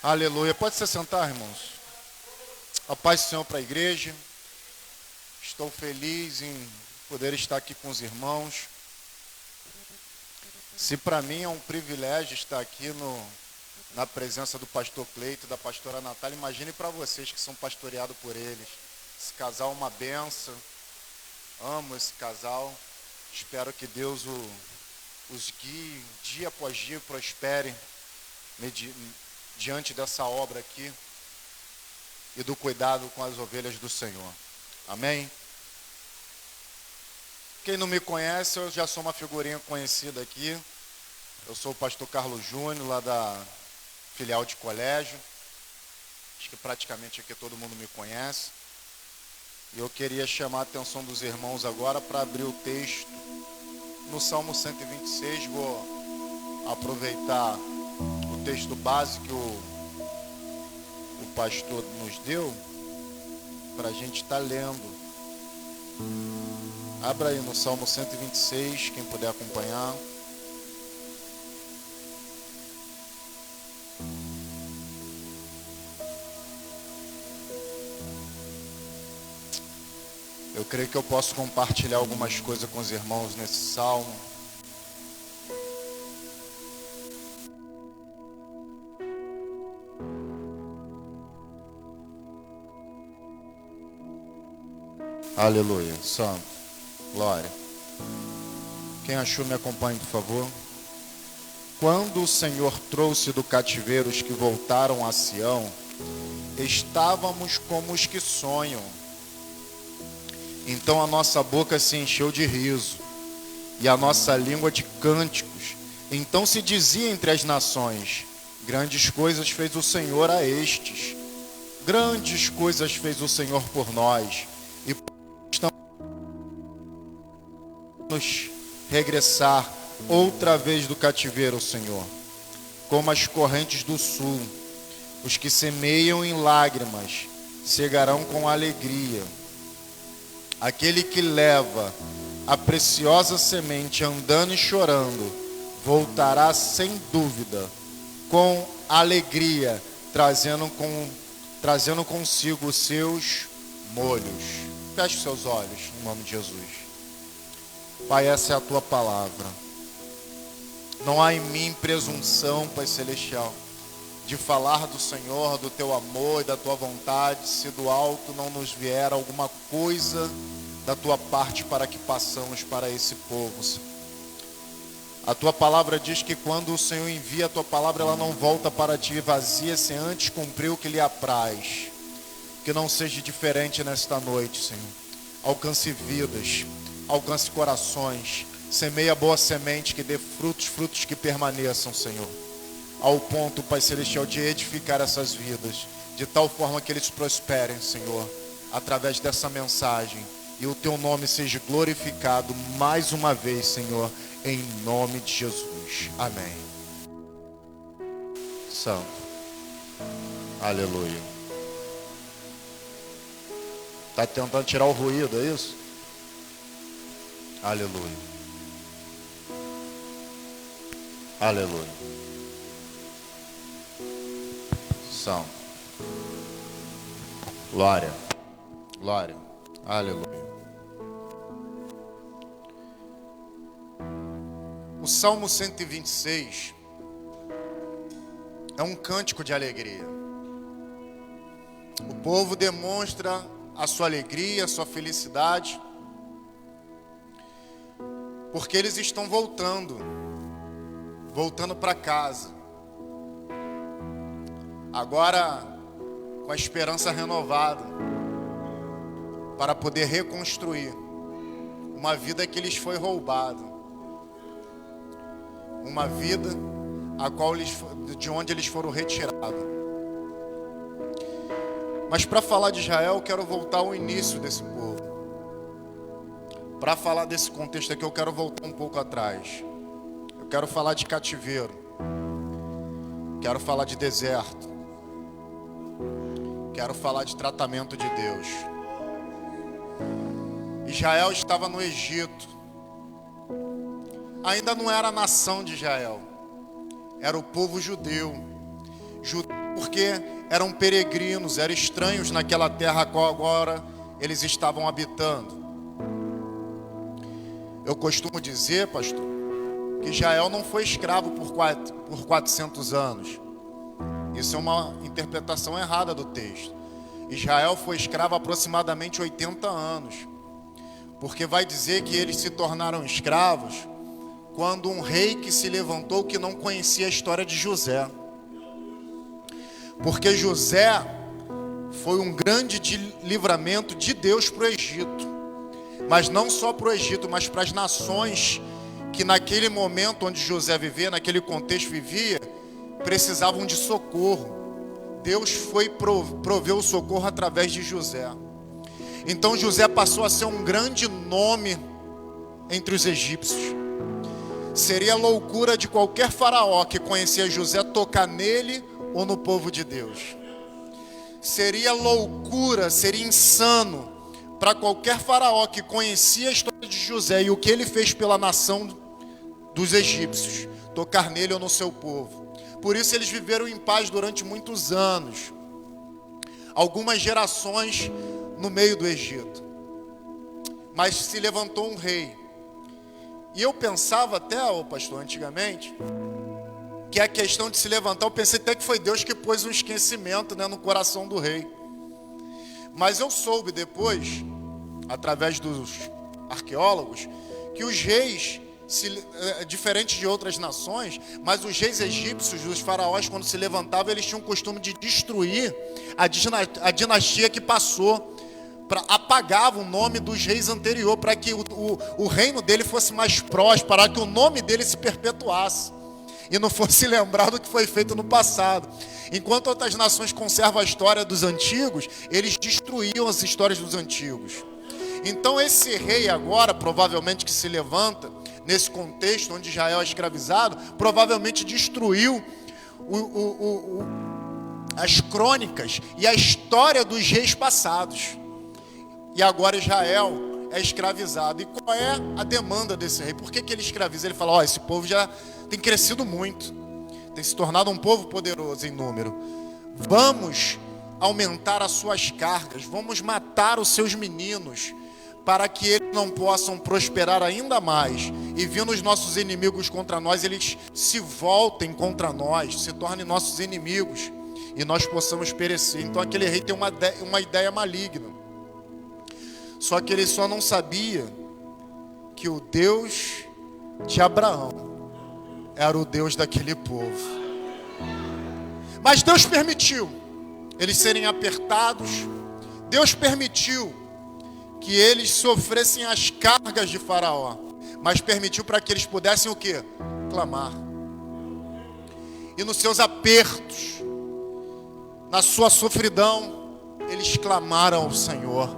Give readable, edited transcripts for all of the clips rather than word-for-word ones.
Aleluia. Pode se sentar, irmãos. A paz do Senhor para a igreja. Estou feliz em poder estar aqui com os irmãos. Se para mim é um privilégio estar aqui na presença do pastor Cleito e da pastora Natália, imagine para vocês que são pastoreados por eles. Esse casal é uma benção. Amo esse casal. Espero que Deus os guie dia após dia, prospere diante dessa obra aqui e do cuidado com as ovelhas do Senhor. Amém? Quem não me conhece, eu já sou uma figurinha conhecida aqui. Eu sou o pastor Carlos Júnior, lá da filial de colégio. Acho que praticamente aqui todo mundo me conhece. E eu queria chamar a atenção dos irmãos agora para abrir o texto no Salmo 126. Vou aproveitar o texto base que o pastor nos deu para a gente estar lendo. Abra aí no Salmo 126, quem puder acompanhar. Eu creio que eu posso compartilhar algumas coisas com os irmãos nesse salmo. Aleluia, santo, glória. Quem achou, me acompanhe, por favor. Quando o Senhor trouxe do cativeiro os que voltaram a Sião, estávamos como os que sonham. Então a nossa boca se encheu de riso, e a nossa língua de cânticos. Então se dizia entre as nações: grandes coisas fez o Senhor a estes. Grandes coisas fez o Senhor por nós. E nos regressar outra vez do cativeiro, Senhor, como as correntes do sul. Os que semeiam em lágrimas cegarão com alegria. Aquele que leva a preciosa semente andando e chorando voltará sem dúvida com alegria, trazendo consigo os seus molhos. Feche seus olhos em nome de Jesus. Pai, essa é a tua palavra. Não há em mim presunção, Pai Celestial, de falar do Senhor, do teu amor e da tua vontade, se do alto não nos vier alguma coisa da tua parte para que passamos para esse povo. A tua palavra diz que quando o Senhor envia a tua palavra, ela não volta para ti vazia, sem antes cumprir o que lhe apraz. Que não seja diferente nesta noite, Senhor. Alcance vidas, alcance corações, semeia boa semente que dê frutos que permaneçam, Senhor. Ao ponto, Pai Celestial, de edificar essas vidas, de tal forma que eles prosperem, Senhor, através dessa mensagem, e o teu nome seja glorificado mais uma vez, Senhor, em nome de Jesus. Amém. Santo. Aleluia. Está tentando tirar o ruído, é isso? Aleluia. Aleluia. Santo. Glória. Glória. Aleluia. O Salmo 126 é um cântico de alegria. O povo demonstra a sua alegria, a sua felicidade, porque eles estão voltando para casa. Agora com a esperança renovada, para poder reconstruir uma vida que lhes foi roubada, uma vida de onde eles foram retirados. Mas para falar de Israel, eu quero voltar ao início desse povo. Para falar desse contexto aqui, eu quero voltar um pouco atrás. Eu quero falar de cativeiro, quero falar de deserto, quero falar de tratamento de Deus. Israel estava no Egito. Ainda não era a nação de Israel. Era o povo judeu. porque eram peregrinos, eram estranhos naquela terra a qual agora eles estavam habitando. Eu costumo dizer, pastor, que Israel não foi escravo por 400 anos. Isso é uma interpretação errada do texto. Israel foi escravo há aproximadamente 80 anos. Porque vai dizer que eles se tornaram escravos quando um rei que se levantou que não conhecia a história de José. Porque José foi um grande livramento de Deus para o Egito. Mas não só para o Egito, mas para as nações que naquele momento onde José vivia, naquele contexto vivia, precisavam de socorro. Deus foi prover o socorro através de José. Então José passou a ser um grande nome entre os egípcios. Seria loucura de qualquer faraó que conhecia José tocar nele ou no povo de Deus. Seria loucura, seria insano para qualquer faraó que conhecia a história de José e o que ele fez pela nação dos egípcios, tocar nele ou no seu povo. Por isso eles viveram em paz durante muitos anos, algumas gerações no meio do Egito. Mas se levantou um rei. E eu pensava até, pastor, antigamente, que a questão de se levantar, eu pensei até que foi Deus que pôs um esquecimento, no coração do rei. Mas eu soube depois, através dos arqueólogos, que os reis, diferente de outras nações, mas os reis egípcios, os faraós, quando se levantavam, eles tinham o costume de destruir a dinastia que passou, apagava o nome dos reis anteriores, para que o reino dele fosse mais próspero, para que o nome dele se perpetuasse e não fosse lembrado do que foi feito no passado. Enquanto outras nações conservam a história dos antigos, eles destruíam as histórias dos antigos. Então esse rei agora, provavelmente que se levanta, nesse contexto onde Israel é escravizado, provavelmente destruiu as crônicas e a história dos reis passados. E agora Israel é escravizado. E qual é a demanda desse rei? Por que ele escraviza? Ele fala, esse povo já tem crescido muito, tem se tornado um povo poderoso em número. Vamos aumentar as suas cargas, vamos matar os seus meninos, para que eles não possam prosperar ainda mais. E vindo os nossos inimigos contra nós, eles se voltem contra nós, se tornem nossos inimigos, e nós possamos perecer. Então aquele rei tem uma ideia maligna. Só que ele só não sabia que o Deus de Abraão era o Deus daquele povo. Mas Deus permitiu eles serem apertados. Deus permitiu que eles sofressem as cargas de Faraó, mas permitiu para que eles pudessem o quê? Clamar. E nos seus apertos, na sua sofridão, eles clamaram ao Senhor.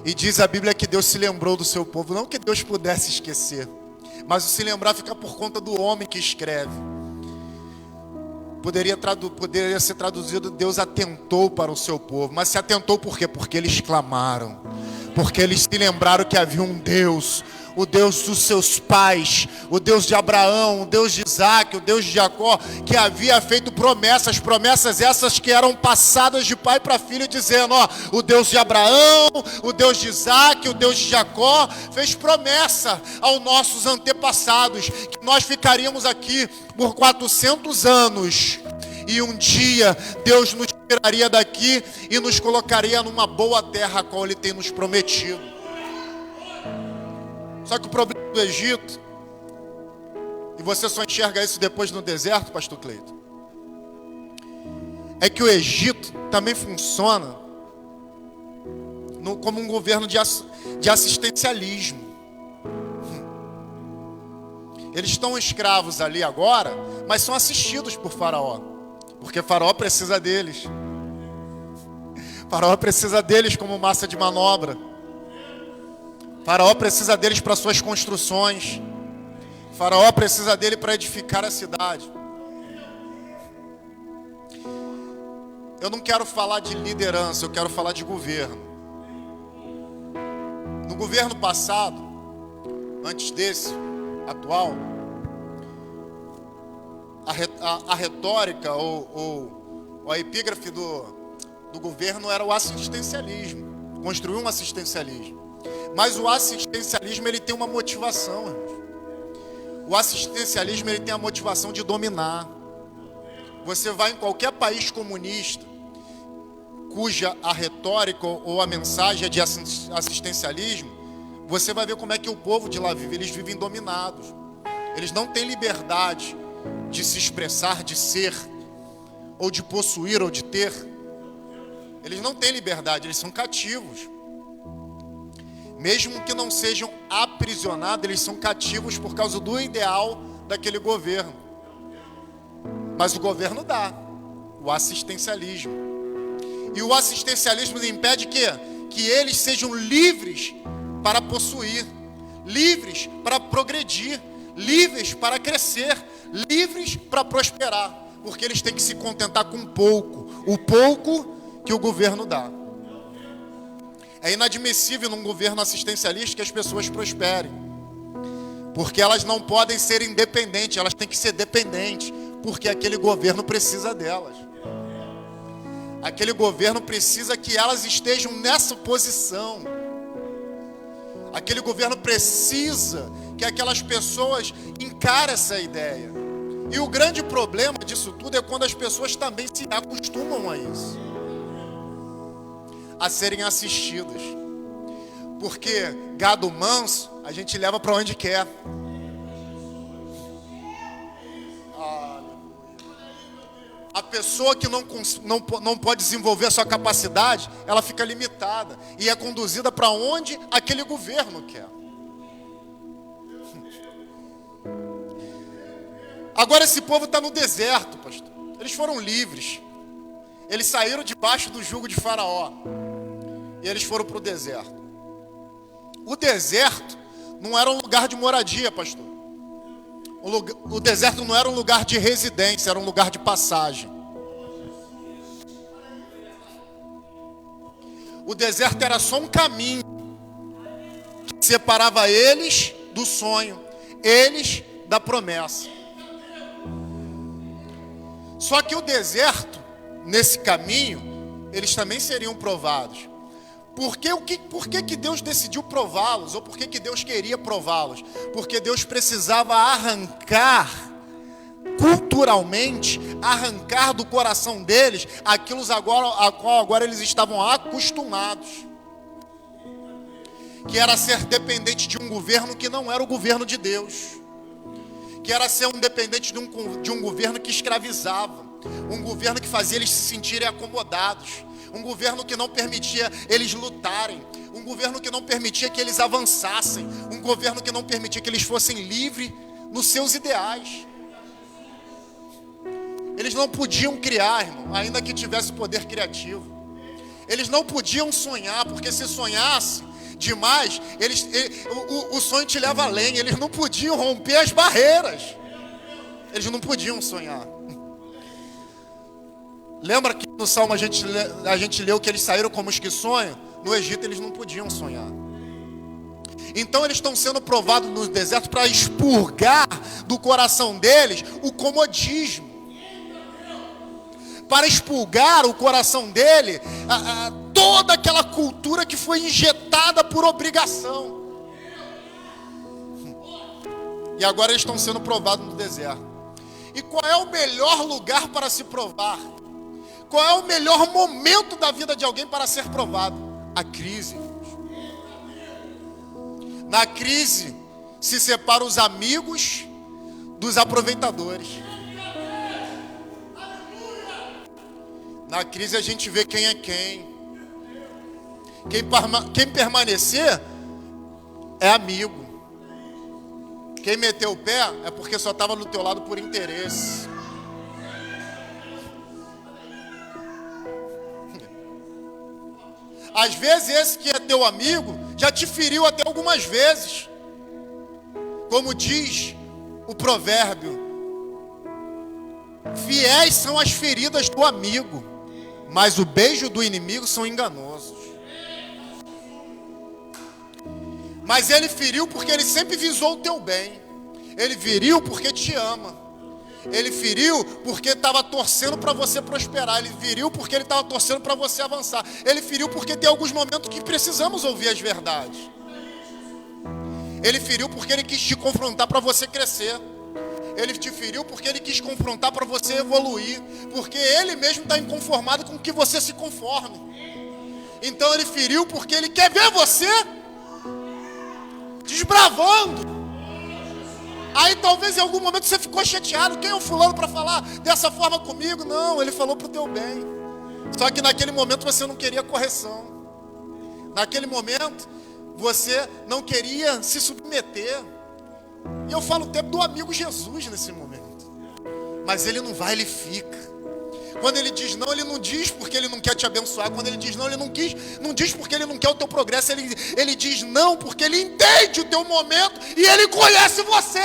E diz a Bíblia que Deus se lembrou do seu povo. Não que Deus pudesse esquecer, mas o se lembrar fica por conta do homem que escreve. Poderia ser traduzido: Deus atentou para o seu povo. Mas se atentou por quê? Porque eles clamaram. Porque eles se lembraram que havia um Deus, o Deus dos seus pais, o Deus de Abraão, o Deus de Isaac, o Deus de Jacó, que havia feito promessas essas que eram passadas de pai para filho, dizendo, o Deus de Abraão, o Deus de Isaac, o Deus de Jacó, fez promessa aos nossos antepassados, que nós ficaríamos aqui por 400 anos, e um dia Deus nos tiraria daqui e nos colocaria numa boa terra a qual Ele tem nos prometido. Só que o problema do Egito, e você só enxerga isso depois no deserto, pastor Cleiton, é que o Egito também funciona como um governo de assistencialismo. Eles estão escravos ali agora, mas são assistidos por Faraó, porque Faraó precisa deles. Faraó precisa deles como massa de manobra. Faraó precisa deles para suas construções. Faraó precisa dele para edificar a cidade. Eu não quero falar de liderança, eu quero falar de governo. No governo passado, antes desse, atual, a retórica ou A epígrafe do governo era o assistencialismo. Construir um assistencialismo. Mas o assistencialismo, ele tem uma motivação, irmãos. O assistencialismo, ele tem a motivação de dominar. Você vai em qualquer país comunista, cuja a retórica ou a mensagem é de assistencialismo, você vai ver como é que o povo de lá vive. Eles vivem dominados. Eles não têm liberdade de se expressar, de ser, ou de possuir, ou de ter. Eles não têm liberdade, eles são cativos. Mesmo que não sejam aprisionados, eles são cativos por causa do ideal daquele governo. Mas o governo dá o assistencialismo. E o assistencialismo impede que eles sejam livres para possuir, livres para progredir, livres para crescer, livres para prosperar. Porque eles têm que se contentar com pouco, o pouco que o governo dá. É inadmissível num governo assistencialista que as pessoas prosperem. Porque elas não podem ser independentes, elas têm que ser dependentes. Porque aquele governo precisa delas. Aquele governo precisa que elas estejam nessa posição. Aquele governo precisa que aquelas pessoas encarem essa ideia. E o grande problema disso tudo é quando as pessoas também se acostumam a isso. A serem assistidas. Porque gado manso a gente leva para onde quer. A pessoa que não pode desenvolver a sua capacidade, ela fica limitada e é conduzida para onde aquele governo quer. Agora esse povo está no deserto, pastor. Eles foram livres. Eles saíram debaixo do jugo de Faraó. E eles foram para o deserto. O deserto não era um lugar de moradia, pastor. O deserto não era um lugar de residência, era um lugar de passagem. O deserto era só um caminho que separava eles do sonho, eles da promessa. Só que o deserto, nesse caminho, eles também seriam provados. Por que Deus decidiu prová-los? Ou por que Deus queria prová-los? Porque Deus precisava arrancar, culturalmente, arrancar do coração deles aquilo a qual agora eles estavam acostumados. Que era ser dependente de um governo que não era o governo de Deus. Que era ser dependente de um governo que escravizava. Um governo que fazia eles se sentirem acomodados. Um governo que não permitia eles lutarem. Um governo que não permitia que eles avançassem. Um governo que não permitia que eles fossem livres nos seus ideais. Eles não podiam criar, irmão, ainda que tivesse poder criativo. Eles não podiam sonhar, porque se sonhasse demais, o sonho te leva além. Eles não podiam romper as barreiras. Eles não podiam sonhar. Lembra que no Salmo a gente leu que eles saíram como os que sonham? No Egito eles não podiam sonhar. Então eles estão sendo provados no deserto para expurgar do coração deles o comodismo. Para expurgar o coração dele toda aquela cultura que foi injetada por obrigação. E agora eles estão sendo provados no deserto. E qual é o melhor lugar para se provar? Qual é o melhor momento da vida de alguém para ser provado? A crise. Na crise se separam os amigos dos aproveitadores. Na crise a gente vê quem é quem. Quem permanecer é amigo. Quem meteu o pé é porque só estava do teu lado por interesse. Às vezes esse que é teu amigo já te feriu até algumas vezes. Como diz o provérbio, fiéis são as feridas do amigo, mas o beijo do inimigo são enganosos. Mas ele feriu porque ele sempre visou o teu bem. Ele feriu porque te ama. Ele feriu porque estava torcendo para você prosperar. Ele feriu porque ele estava torcendo para você avançar. Ele feriu porque tem alguns momentos que precisamos ouvir as verdades. Ele feriu porque ele quis te confrontar para você crescer. Ele te feriu porque ele quis confrontar para você evoluir. Porque ele mesmo está inconformado com que você se conforme. Então ele feriu porque ele quer ver você desbravando. Aí talvez em algum momento você ficou chateado. Quem é o fulano para falar dessa forma comigo? Não, ele falou para o teu bem. Só que naquele momento você não queria correção. Naquele momento você não queria se submeter. E eu falo o tempo do amigo Jesus nesse momento. Mas ele não vai, ele fica. Quando ele diz não, ele não diz porque ele não quer te abençoar. Quando ele diz não, ele não diz porque ele não quer o teu progresso. Ele diz não porque ele entende o teu momento e ele conhece você.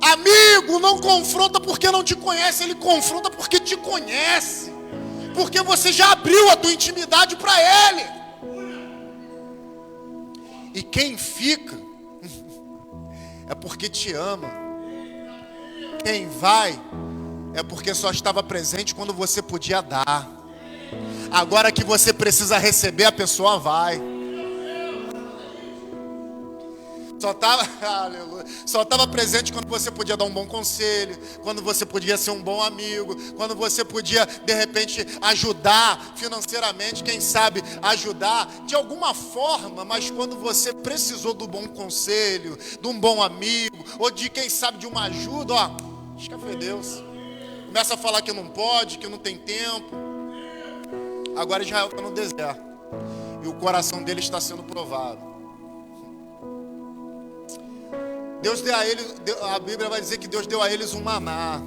Amigo, não confronta porque não te conhece. Ele confronta porque te conhece. Porque você já abriu a tua intimidade para ele. E quem fica é porque te ama. Quem vai é porque só estava presente quando você podia dar. Agora que você precisa receber, a pessoa vai. Só estava presente quando você podia dar um bom conselho, quando você podia ser um bom amigo, quando você podia, de repente, ajudar financeiramente, quem sabe ajudar de alguma forma, mas quando você precisou do bom conselho, de um bom amigo, ou de, quem sabe, de uma ajuda, acho que foi Deus. Começa a falar que não pode, que não tem tempo. Agora Israel está no deserto e o coração dele está sendo provado. Deus deu a eles, a Bíblia vai dizer que Deus deu a eles um maná,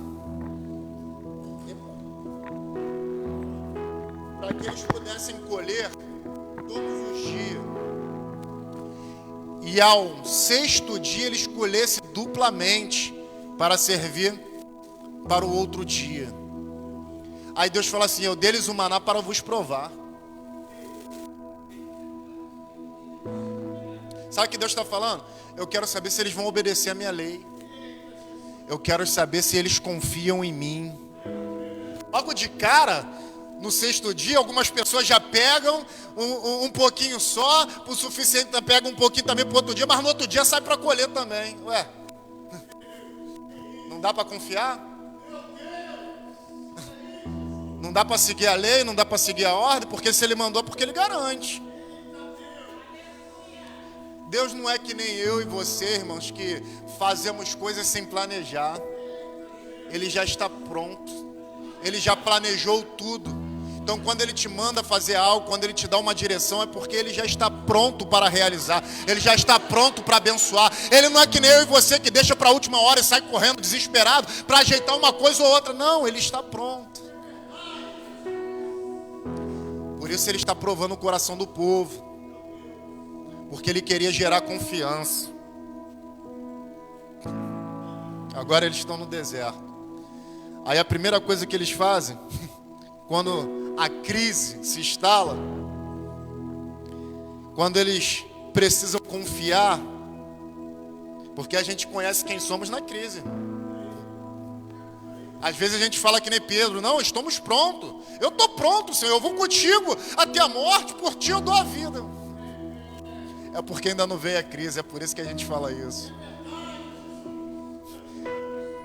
para que eles pudessem colher todos os dias. E ao sexto dia eles colhessem duplamente para servir para o outro dia. Aí Deus fala assim: eu dei-lhes o maná para vos provar. Sabe o que Deus está falando? Eu quero saber se eles vão obedecer a minha lei. Eu quero saber se eles confiam em mim. Logo de cara, no sexto dia, algumas pessoas já pegam um pouquinho só, o suficiente, pega um pouquinho também para o outro dia, mas no outro dia sai para colher também. Ué, não dá para confiar? Não dá para seguir a lei, não dá para seguir a ordem, porque se ele mandou, porque ele garante. Deus não é que nem eu e você, irmãos, que fazemos coisas sem planejar. Ele já está pronto. Ele já planejou tudo. Então, quando Ele te manda fazer algo, quando Ele te dá uma direção, é porque Ele já está pronto para realizar. Ele já está pronto para abençoar. Ele não é que nem eu e você que deixa para a última hora e sai correndo desesperado para ajeitar uma coisa ou outra. Não, Ele está pronto. Por isso Ele está provando o coração do povo. Porque Ele queria gerar confiança. Agora eles estão no deserto. Aí a primeira coisa que eles fazem, quando a crise se instala, quando eles precisam confiar, porque a gente conhece quem somos na crise. Às vezes a gente fala que nem Pedro: não, estamos prontos. Eu estou pronto, Senhor, eu vou contigo até a morte, por ti eu dou a vida. É porque ainda não veio a crise, é por isso que a gente fala isso.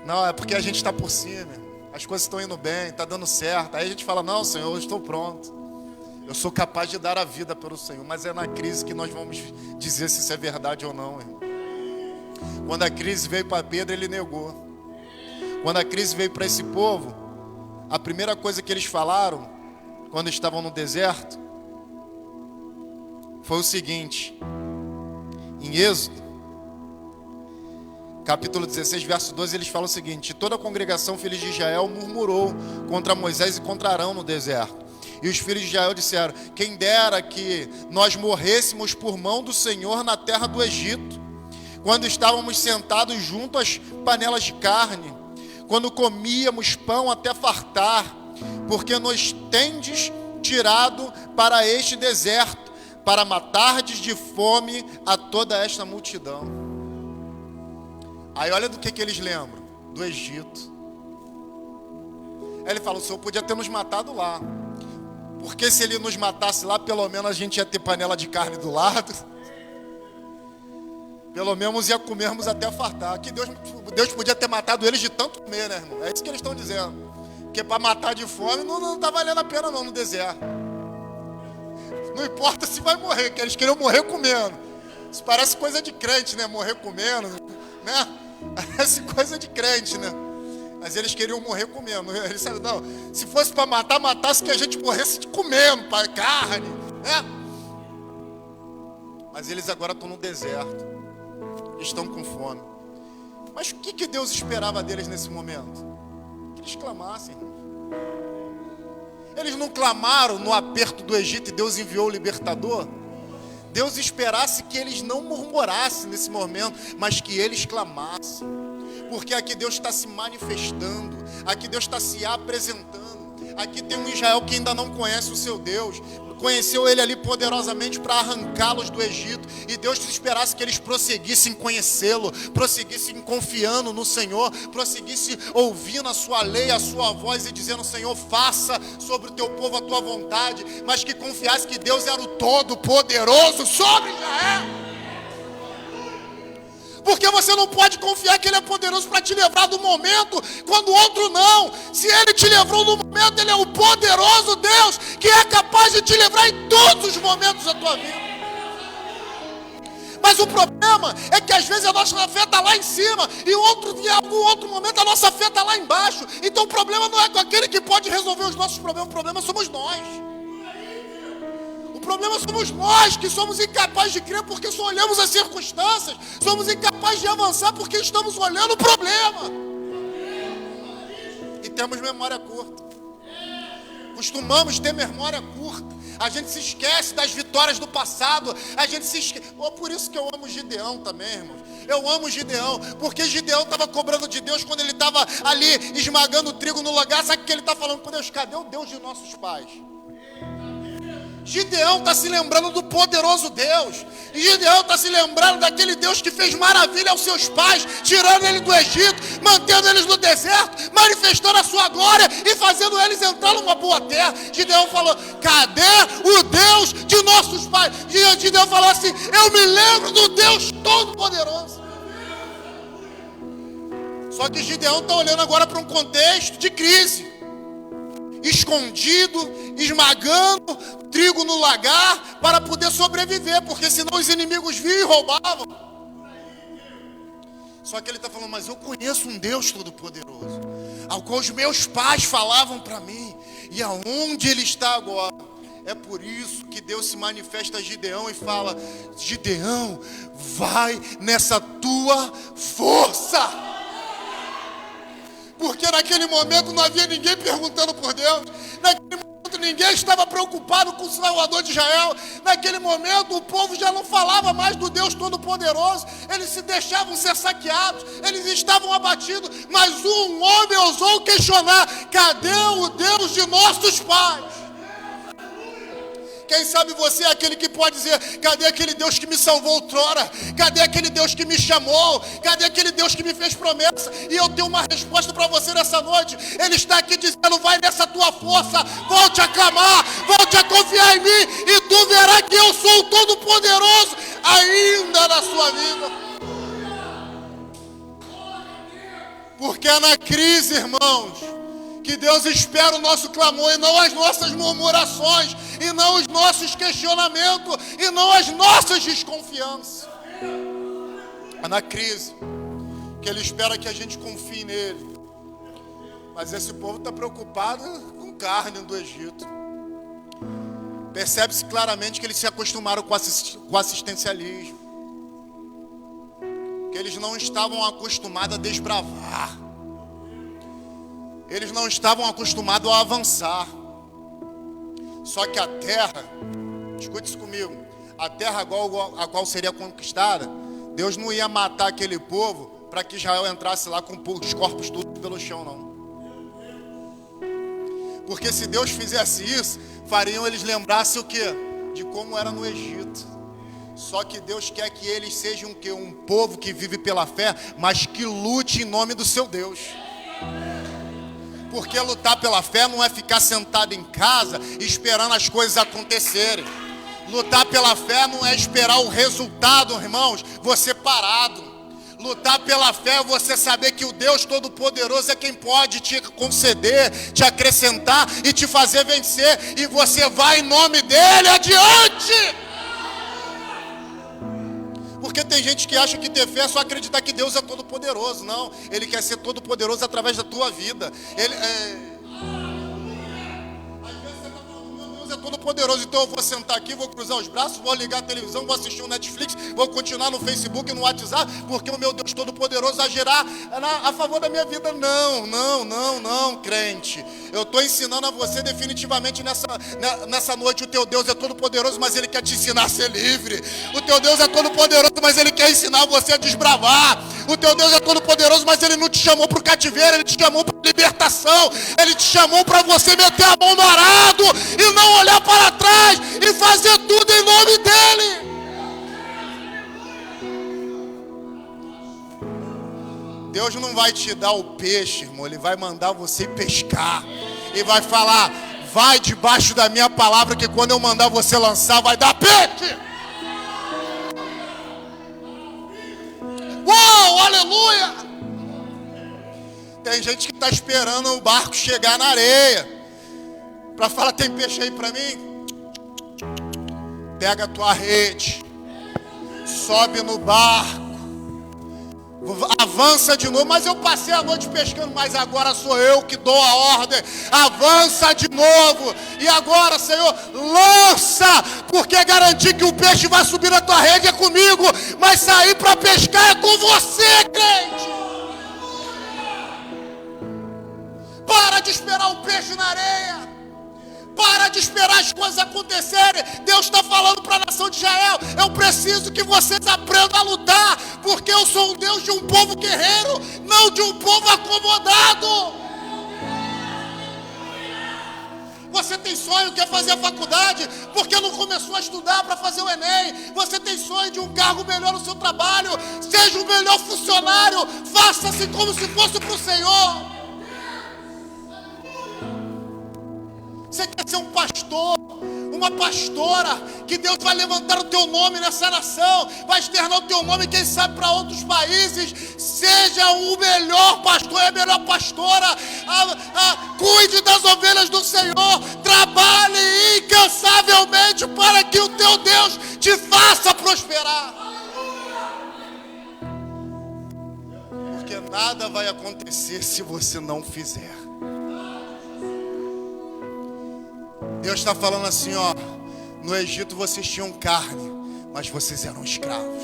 Não, é porque a gente está por cima, as coisas estão indo bem, está dando certo. Aí a gente fala: não, Senhor, eu estou pronto. Eu sou capaz de dar a vida pelo Senhor. Mas é na crise que nós vamos dizer se isso é verdade ou não, irmão. Quando a crise veio para Pedro, ele negou. Quando a crise veio para esse povo, a primeira coisa que eles falaram, quando estavam no deserto, foi o seguinte: em Êxodo, capítulo 16, verso 12, eles falam o seguinte: toda a congregação, filhos de Israel, murmurou contra Moisés e contra Arão no deserto. E os filhos de Israel disseram: quem dera que nós morrêssemos por mão do Senhor na terra do Egito, quando estávamos sentados junto às panelas de carne, quando comíamos pão até fartar, porque nos tendes tirado para este deserto, para matardes de fome a toda esta multidão. Aí olha do que eles lembram. Do Egito. Aí ele fala, o Senhor podia ter nos matado lá. Porque se ele nos matasse lá, pelo menos a gente ia ter panela de carne do lado. Pelo menos ia comermos até fartar. Que Deus podia ter matado eles de tanto comer, né, irmão? É isso que eles estão dizendo. Porque para matar de fome não tá valendo a pena não no deserto. Não importa se vai morrer, que eles queriam morrer comendo. Isso parece coisa de crente, né? Morrer comendo, né? Parece coisa de crente, né? Mas eles queriam morrer comendo. Eles disseram, não, se fosse para matar, matasse que a gente morresse comendo, para carne, né? Mas eles agora estão no deserto. Estão com fome. Mas o que Deus esperava deles nesse momento? Que eles clamassem. Eles não clamaram no aperto do Egito e Deus enviou o libertador? Deus esperasse que eles não murmurassem nesse momento, mas que eles clamassem. Porque aqui Deus está se manifestando, aqui Deus está se apresentando. Aqui tem um Israel que ainda não conhece o seu Deus. Conheceu ele ali poderosamente para arrancá-los do Egito. E Deus esperasse que eles prosseguissem conhecê-lo, prosseguissem confiando no Senhor, prosseguissem ouvindo a sua lei, a sua voz e dizendo, Senhor, faça sobre o teu povo a tua vontade. Mas que confiasse que Deus era o Todo-Poderoso sobre Israel. Porque você não pode confiar que Ele é poderoso para te livrar do momento, quando o outro não. Se Ele te livrou no momento, Ele é o poderoso Deus, que é capaz de te livrar em todos os momentos da tua vida. Mas o problema é que às vezes a nossa fé está lá em cima, e em algum outro momento a nossa fé está lá embaixo. Então o problema não é com aquele que pode resolver os nossos problemas, o problema somos nós. O problema somos nós, que somos incapazes de crer porque só olhamos as circunstâncias. Somos incapazes de avançar porque estamos olhando o problema. E temos memória curta. Costumamos ter memória curta. A gente se esquece das vitórias do passado. A gente se esquece. Por isso que eu amo Gideão também, irmãos. Eu amo Gideão, porque Gideão estava cobrando de Deus quando ele estava ali esmagando o trigo no lugar. Sabe o que ele está falando com Deus? Cadê o Deus de nossos pais? Gideão está se lembrando do poderoso Deus. E Gideão está se lembrando daquele Deus que fez maravilha aos seus pais, tirando eles do Egito, mantendo eles no deserto, manifestando a sua glória e fazendo eles entrar numa boa terra. Gideão falou, cadê o Deus de nossos pais? Gideão falou assim, eu me lembro do Deus Todo-Poderoso. Só que Gideão está olhando agora para um contexto de crise. Escondido, esmagando trigo no lagar para poder sobreviver, porque senão os inimigos vinham e roubavam. Só que ele está falando, mas eu conheço um Deus todo-poderoso, ao qual os meus pais falavam para mim, e aonde ele está agora? É por isso que Deus se manifesta a Gideão e fala, Gideão, vai nessa tua força. Porque naquele momento não havia ninguém perguntando por Deus. Naquele momento ninguém estava preocupado com o Salvador de Israel. Naquele momento o povo já não falava mais do Deus Todo-Poderoso. Eles se deixavam ser saqueados. Eles estavam abatidos. Mas um homem ousou questionar, cadê o Deus de nossos pais? Quem sabe você é aquele que pode dizer, cadê aquele Deus que me salvou outrora? Cadê aquele Deus que me chamou? Cadê aquele Deus que me fez promessa? E eu tenho uma resposta para você nessa noite. Ele está aqui dizendo, vai nessa tua força, volte a clamar, volte a confiar em mim, e tu verás que eu sou o Todo-Poderoso ainda na sua vida. Porque é na crise, irmãos, que Deus espera o nosso clamor e não as nossas murmurações, e não os nossos questionamentos, e não as nossas desconfianças. É na crise que Ele espera que a gente confie nele. Mas esse povo está preocupado com carne do Egito. Percebe-se claramente que eles se acostumaram com o assistencialismo, que eles não estavam acostumados a desbravar. Eles não estavam acostumados a avançar. Só que a terra, escute isso comigo, a terra a qual seria conquistada, Deus não ia matar aquele povo para que Israel entrasse lá com os corpos todos pelo chão, não. Porque se Deus fizesse isso, fariam eles lembrassem o quê? De como era no Egito. Só que Deus quer que eles sejam um povo que vive pela fé, mas que lute em nome do seu Deus. Porque lutar pela fé não é ficar sentado em casa esperando as coisas acontecerem. Lutar pela fé não é esperar o resultado, irmãos, você parado. Lutar pela fé é você saber que o Deus Todo-Poderoso é quem pode te conceder, te acrescentar e te fazer vencer. E você vai em nome dele adiante. Porque tem gente que acha que ter fé é só acreditar que Deus é todo-poderoso. Não, Ele quer ser todo-poderoso através da tua vida. Às vezes você está falando, meu Deus é todo-poderoso, então eu vou sentar aqui, vou cruzar os braços, vou ligar a televisão, vou assistir um Netflix, vou continuar no Facebook e no WhatsApp, porque o meu Deus todo-poderoso agirá a favor da minha vida. Não, crente. Eu estou ensinando a você definitivamente nessa noite, o teu Deus é todo-poderoso, mas Ele quer te ensinar a ser livre. O teu Deus é todo-poderoso, mas Ele quer ensinar você a desbravar. O teu Deus é todo-poderoso, mas Ele não te chamou para o cativeiro, Ele te chamou para libertação. Ele te chamou para você meter a mão no arado e não olhar para trás e fazer tudo em nome dEle. Deus não vai te dar o peixe, irmão. Ele vai mandar você pescar. E vai falar, vai debaixo da minha palavra, que quando eu mandar você lançar, vai dar peixe. Uou, aleluia. Tem gente que está esperando o barco chegar na areia para falar, tem peixe aí para mim? Pega a tua rede, sobe no barco, avança de novo. Mas eu passei a noite pescando, mas agora sou eu que dou a ordem. Avança de novo. E agora, Senhor, lança, porque garantir que o peixe vai subir na tua rede é comigo, mas sair para pescar é com você, crente. Para de esperar o peixe na areia. Para de esperar as coisas acontecerem. Deus está falando para a nação de Israel, eu preciso que vocês aprendam a lutar, porque eu sou o Deus de um povo guerreiro, não de um povo acomodado. Você tem sonho, quer fazer a faculdade, porque não começou a estudar para fazer o Enem. Você tem sonho de um cargo melhor no seu trabalho, seja o melhor funcionário, faça-se como se fosse para o Senhor. Você quer ser um pastor, uma pastora, que Deus vai levantar o teu nome nessa nação, vai externar o teu nome, quem sabe para outros países. Seja o melhor pastor e a melhor pastora. Cuide das ovelhas do Senhor, trabalhe incansavelmente para que o teu Deus te faça prosperar. Porque nada vai acontecer se você não fizer. Deus está falando assim, ó, no Egito vocês tinham carne, mas vocês eram escravos.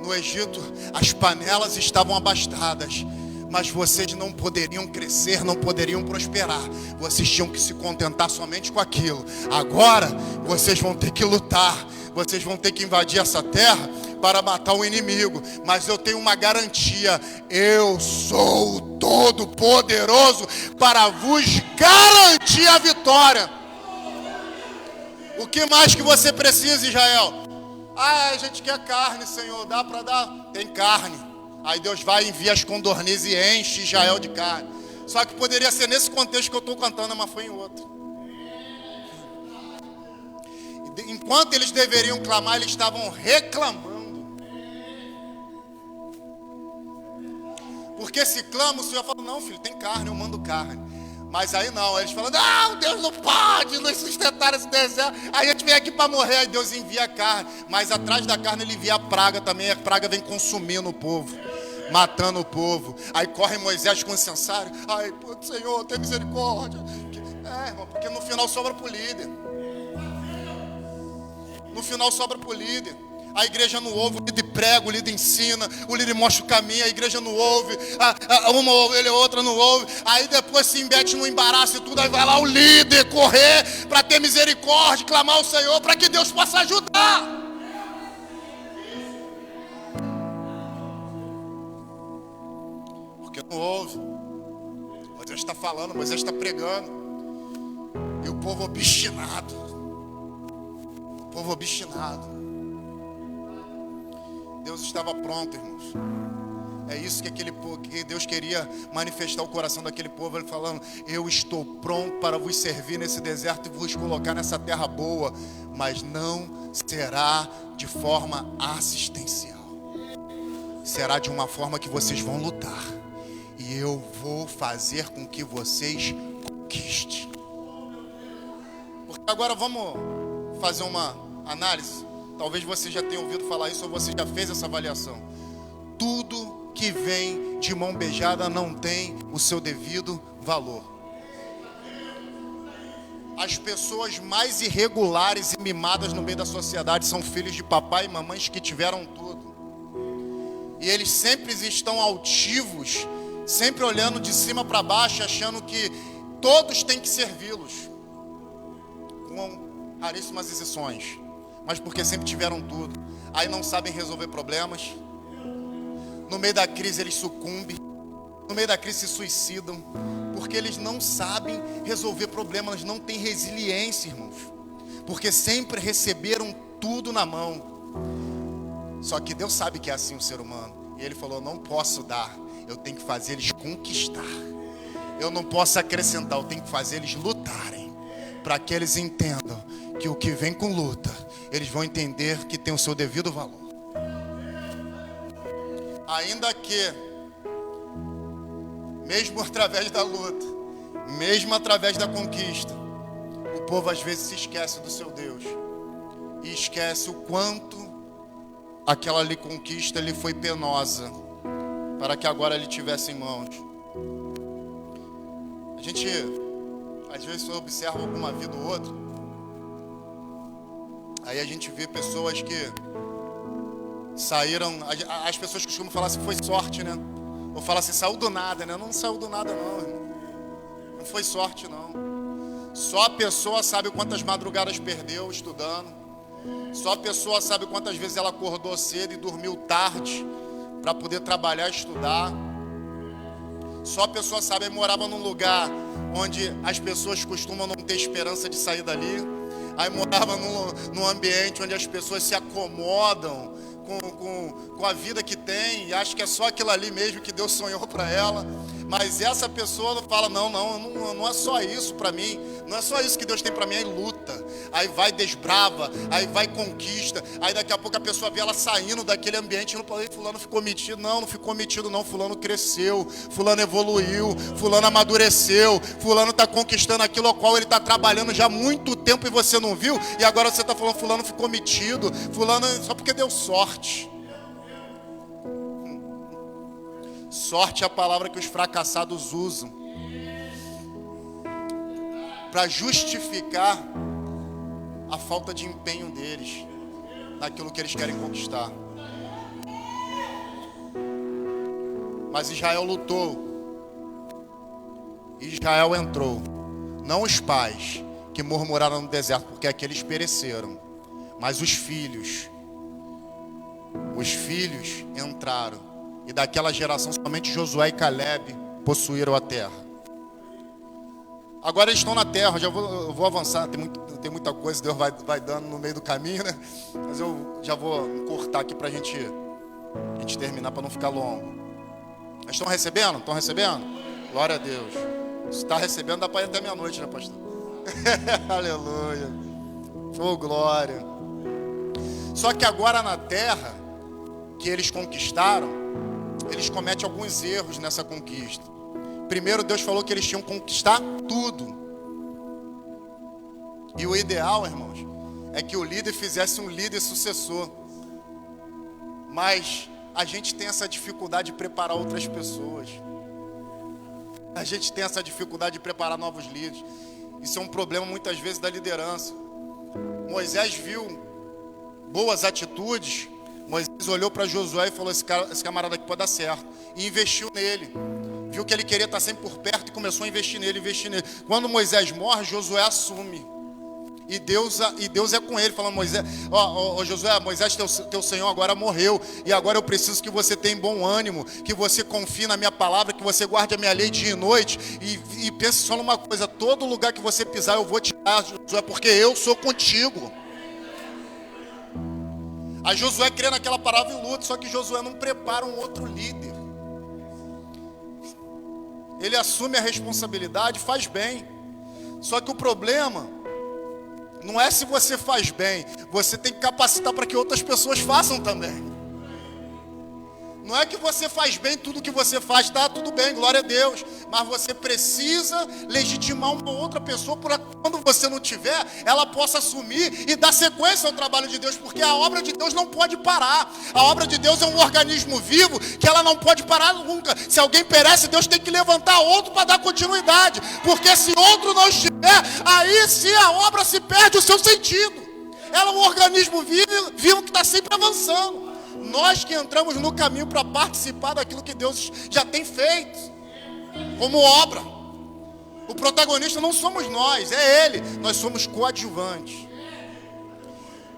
No Egito as panelas estavam abastadas, mas vocês não poderiam crescer, não poderiam prosperar. Vocês tinham que se contentar somente com aquilo. Agora vocês vão ter que lutar, vocês vão ter que invadir essa terra para matar o inimigo. Mas eu tenho uma garantia, eu sou o Todo-Poderoso para vos garantir a vitória. O que mais que você precisa, Israel? A gente quer carne, Senhor. Dá para dar? Tem carne. Aí Deus vai, envia as codornizes e enche Israel de carne. Só que poderia ser nesse contexto que eu estou cantando, mas foi em outro. Enquanto eles deveriam clamar, eles estavam reclamando. Porque se clama, o Senhor fala, não, filho, tem carne, eu mando carne. Mas aí não, eles falam, não, Deus não pode nos sustentar esse deserto. Aí a gente vem aqui para morrer, aí Deus envia a carne. Mas atrás da carne ele envia a praga também. A praga vem consumindo o povo, matando o povo. Aí corre Moisés com o incensário. Ai, pô, Senhor, tem misericórdia. Irmão, porque no final sobra para o líder. No final sobra para o líder. A igreja não ouve, o líder prega, o líder ensina, o líder mostra o caminho, a igreja não ouve, uma ouve, ele outra não ouve. Aí depois se embete no embaraço e tudo, aí vai lá o líder correr para ter misericórdia, clamar ao Senhor para que Deus possa ajudar. Porque não ouve. Moisés está falando, Moisés está pregando. E o povo obstinado. O povo obstinado. Deus estava pronto, irmãos. É isso que Deus queria manifestar o coração daquele povo. Ele falando: eu estou pronto para vos servir nesse deserto e vos colocar nessa terra boa, mas não será de forma assistencial. Será de uma forma que vocês vão lutar. E eu vou fazer com que vocês conquistem. Porque agora vamos fazer uma análise. Talvez você já tenha ouvido falar isso ou você já fez essa avaliação. Tudo que vem de mão beijada não tem o seu devido valor. As pessoas mais irregulares e mimadas no meio da sociedade são filhos de papai e mamães que tiveram tudo. E eles sempre estão altivos, sempre olhando de cima para baixo, achando que todos têm que servi-los, com raríssimas exceções, mas porque sempre tiveram tudo. Aí não sabem resolver problemas. No meio da crise eles sucumbem, no meio da crise se suicidam, porque eles não sabem resolver problemas, não têm resiliência, irmãos, porque sempre receberam tudo na mão. Só que Deus sabe que é assim o ser humano, e Ele falou: não posso dar, eu tenho que fazer eles conquistar. Eu não posso acrescentar, eu tenho que fazer eles lutarem, para que eles entendam que o que vem com luta, eles vão entender que tem o seu devido valor. Ainda que, mesmo através da luta, mesmo através da conquista, o povo às vezes se esquece do seu Deus e esquece o quanto aquela ali conquista lhe foi penosa, para que agora ele tivesse em mãos. A gente às vezes observa alguma vida ou outra, aí a gente vê pessoas que saíram, as pessoas costumam falar assim: foi sorte, né? Ou falar assim: saiu do nada, né? Não saiu do nada não, irmão. Não foi sorte não. Só a pessoa sabe quantas madrugadas perdeu estudando. Só a pessoa sabe quantas vezes ela acordou cedo e dormiu tarde para poder trabalhar e estudar. Só a pessoa sabe. Aí morava num lugar onde as pessoas costumam não ter esperança de sair dali. Aí morava num ambiente onde as pessoas se acomodam com a vida que tem e acha que é só aquilo ali mesmo que Deus sonhou para ela. Mas essa pessoa fala: não é só isso para mim, não é só isso que Deus tem para mim. Aí luta, aí vai, desbrava, aí vai, conquista. Aí daqui a pouco a pessoa vê ela saindo daquele ambiente, não pode: fulano ficou metido. Não ficou metido não, fulano cresceu, fulano evoluiu, fulano amadureceu, fulano está conquistando aquilo ao qual ele está trabalhando já há muito tempo e você não viu, e agora você está falando: fulano ficou metido, fulano só porque deu sorte. Sorte é a palavra que os fracassados usam para justificar a falta de empenho deles naquilo que eles querem conquistar. Mas Israel lutou, Israel entrou. Não os pais que murmuraram no deserto, porque aqueles pereceram, mas os filhos entraram. E daquela geração somente Josué e Caleb possuíram a terra. Agora eles estão na terra. Eu vou avançar, tem muita coisa, Deus vai dando no meio do caminho, né? Mas eu já vou cortar aqui para a gente terminar, para não ficar longo. Mas estão recebendo? Estão recebendo? Glória a Deus. Se está recebendo, dá para ir até meia-noite, né, pastor? Aleluia. Oh, glória. Só que agora na terra que eles conquistaram, eles cometem alguns erros nessa conquista. Primeiro, Deus falou que eles tinham que conquistar tudo. E o ideal, irmãos, é que o líder fizesse um líder sucessor. Mas a gente tem essa dificuldade de preparar outras pessoas. A gente tem essa dificuldade de preparar novos líderes. Isso é um problema muitas vezes da liderança. Moisés viu boas atitudes. Moisés olhou para Josué e falou: esse camarada aqui pode dar certo. E investiu nele. Viu que ele queria estar sempre por perto e começou a investir nele. Quando Moisés morre, Josué assume. E Deus é com ele, falando: Moisés, Josué, Moisés, teu Senhor agora morreu. E agora eu preciso que você tenha bom ânimo, que você confie na minha palavra, que você guarde a minha lei dia e noite. E pense só numa coisa: todo lugar que você pisar eu vou te dar, Josué, porque eu sou contigo. A Josué crê naquela palavra e luta, só que Josué não prepara um outro líder. Ele assume a responsabilidade, faz bem. Só que o problema não é se você faz bem, você tem que capacitar para que outras pessoas façam também. Não é que você faz bem, tudo que você faz está tudo bem, glória a Deus. Mas você precisa legitimar uma outra pessoa para quando você não tiver, ela possa assumir e dar sequência ao trabalho de Deus. Porque a obra de Deus não pode parar. A obra de Deus é um organismo vivo que ela não pode parar nunca. Se alguém perece, Deus tem que levantar outro para dar continuidade. Porque se outro não estiver, aí sim a obra se perde o seu sentido. Ela é um organismo vivo que está sempre avançando. Nós que entramos no caminho para participar daquilo que Deus já tem feito, como obra. O protagonista não somos nós, é Ele. Nós somos coadjuvantes.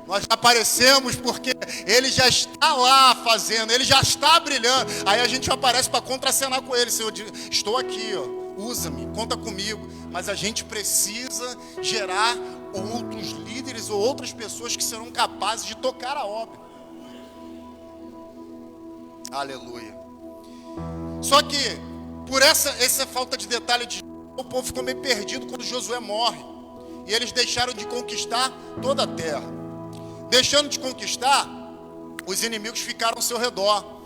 Nós aparecemos porque Ele já está lá fazendo, Ele já está brilhando. Aí a gente aparece para contracenar com Ele. Senhor, estou aqui, ó, usa-me, conta comigo. Mas a gente precisa gerar outros líderes ou outras pessoas que serão capazes de tocar a obra. Aleluia. Só que por essa falta de detalhe, o povo ficou meio perdido quando Josué morre. E eles deixaram de conquistar toda a terra. Deixando de conquistar, os inimigos ficaram ao seu redor.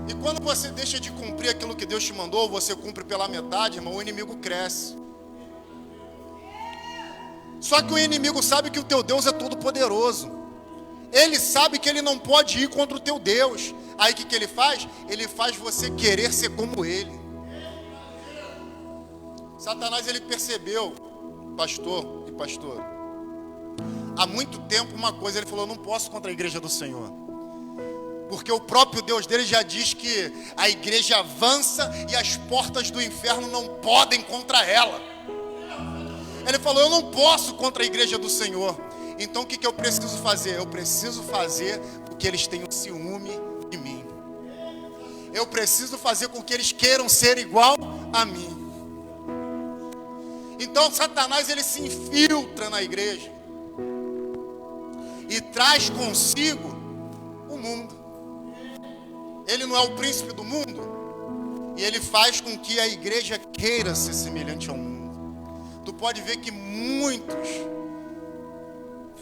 E quando você deixa de cumprir aquilo que Deus te mandou, você cumpre pela metade, irmão, o inimigo cresce. Só que o inimigo sabe que o teu Deus é todo poderoso. Ele sabe que ele não pode ir contra o teu Deus. Aí o que ele faz? Ele faz você querer ser como ele. Satanás, ele percebeu, pastor e pastora, há muito tempo uma coisa, ele falou: eu não posso contra a igreja do Senhor. Porque o próprio Deus dele já diz que a igreja avança e as portas do inferno não podem contra ela. Ele falou: eu não posso contra a igreja do Senhor. Então o que eu preciso fazer? Eu preciso fazer com que eles tenham ciúme de mim. Eu preciso fazer com que eles queiram ser igual a mim. Então Satanás, ele se infiltra na igreja e traz consigo o mundo. Ele não é o príncipe do mundo, e ele faz com que a igreja queira ser semelhante ao mundo. Tu pode ver que muitos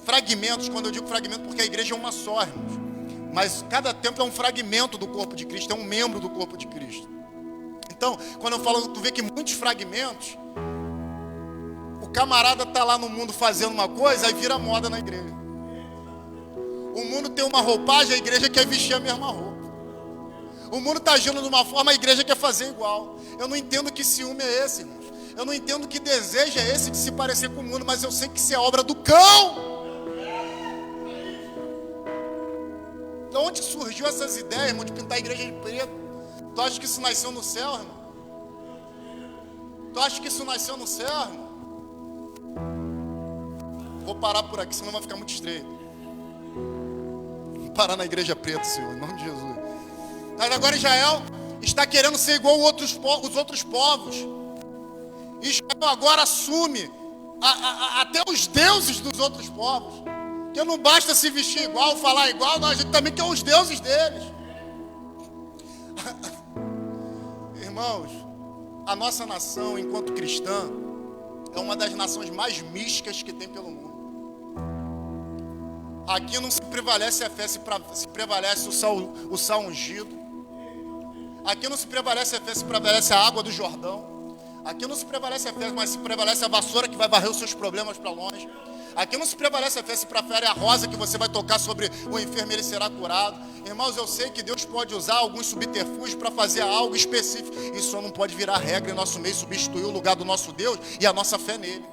fragmentos, quando eu digo fragmento, porque a igreja é uma só, irmãos, mas cada templo é um fragmento do corpo de Cristo, é um membro do corpo de Cristo. Então, quando eu falo, tu vê que muitos fragmentos, o camarada está lá no mundo fazendo uma coisa, aí vira moda na igreja. O mundo tem uma roupagem, a igreja quer vestir a mesma roupa. O mundo está agindo de uma forma, a igreja quer fazer igual. Eu não entendo que ciúme é esse, irmãos. Eu não entendo que desejo é esse de se parecer com o mundo, mas eu sei que isso é obra do cão. De onde surgiu essas ideias, irmão, de pintar a igreja de preto? Tu acha que isso nasceu no céu, irmão? Tu acha que isso nasceu no céu, irmão? Vou parar por aqui, senão vai ficar muito estreito. Vou parar na igreja preta, Senhor, em nome de Jesus. Mas agora Israel está querendo ser igual os outros povos. Israel agora assume até os deuses dos outros povos. Porque não basta se vestir igual, falar igual, não, a gente também quer os deuses deles. Irmãos, a nossa nação, enquanto cristã, é uma das nações mais místicas que tem pelo mundo. Aqui não se prevalece a fé, se prevalece o sal ungido. Aqui não se prevalece a fé, se prevalece a água do Jordão. Aqui não se prevalece a fé, mas se prevalece a vassoura que vai varrer os seus problemas para longe. Aqui não se prevalece a fé, se prefere a rosa que você vai tocar sobre o enfermo e ele será curado. Irmãos, eu sei que Deus pode usar alguns subterfúgios para fazer algo específico. Isso só não pode virar regra em nosso meio, substituir o lugar do nosso Deus e a nossa fé nele.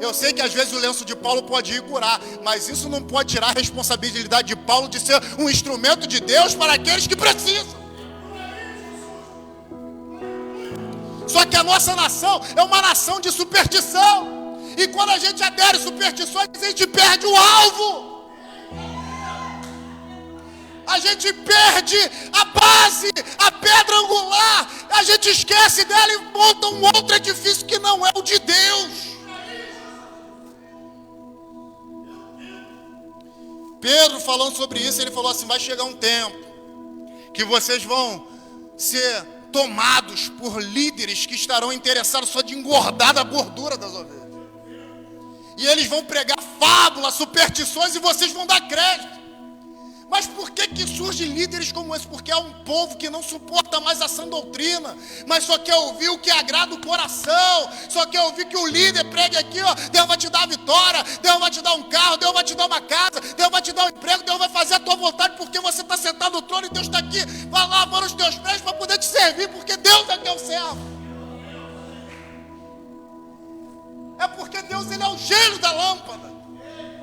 Eu sei que às vezes o lenço de Paulo pode ir curar, mas isso não pode tirar a responsabilidade de Paulo de ser um instrumento de Deus para aqueles que precisam. Só que a nossa nação é uma nação de superstição. E quando a gente adere superstições, a gente perde o alvo. A gente perde a base, a pedra angular. A gente esquece dela e monta um outro edifício que não é o de Deus. Pedro falando sobre isso, ele falou assim: vai chegar um tempo que vocês vão ser tomados por líderes que estarão interessados só de engordar da gordura das ovelhas. E eles vão pregar fábulas, superstições, e vocês vão dar crédito. Mas por que surgem líderes como esse? Porque é um povo que não suporta mais a sã doutrina, mas só quer ouvir o que agrada o coração, só quer ouvir que o líder pregue aqui, ó, Deus vai te dar a vitória, Deus vai te dar um carro, Deus vai te dar uma casa, Deus vai te dar um emprego, Deus vai fazer a tua vontade, porque você está sentado no trono e Deus está aqui, vai lavando os teus pés para poder te servir, porque Deus é teu servo. É porque Deus, ele é o gênio da lâmpada,